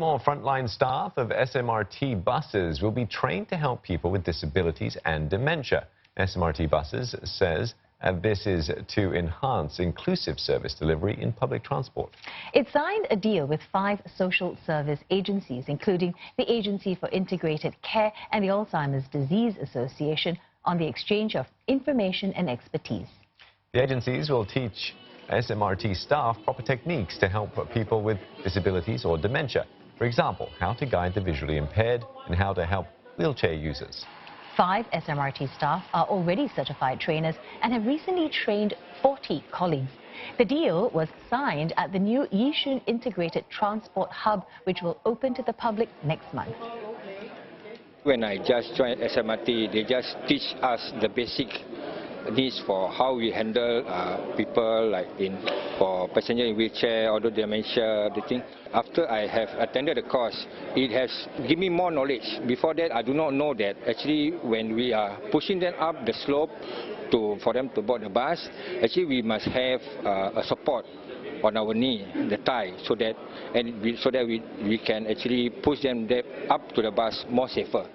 More frontline staff of SMRT Buses will be trained to help people with disabilities and dementia. SMRT Buses says this is to enhance inclusive service delivery in public transport. It signed a deal with 5 social service agencies, including the Agency for Integrated Care and the Alzheimer's Disease Association, on the exchange of information and expertise. The agencies will teach SMRT staff proper techniques to help people with disabilities or dementia. For example, how to guide the visually impaired and how to help wheelchair users. 5 SMRT staff are already certified trainers and have recently trained 40 colleagues. The deal was signed at the new Yishun Integrated Transport Hub, which will open to the public next month. When I just joined SMRT, they just teach us the basic needs for how we handle people for passenger in wheelchair, or dementia, the thing. After I have attended the course, it has given me more knowledge. Before that, I do not know that actually when we are pushing them up the slope for them to board the bus, actually we must have a support on our knee, the thigh, so that we can actually push them up to the bus more safer.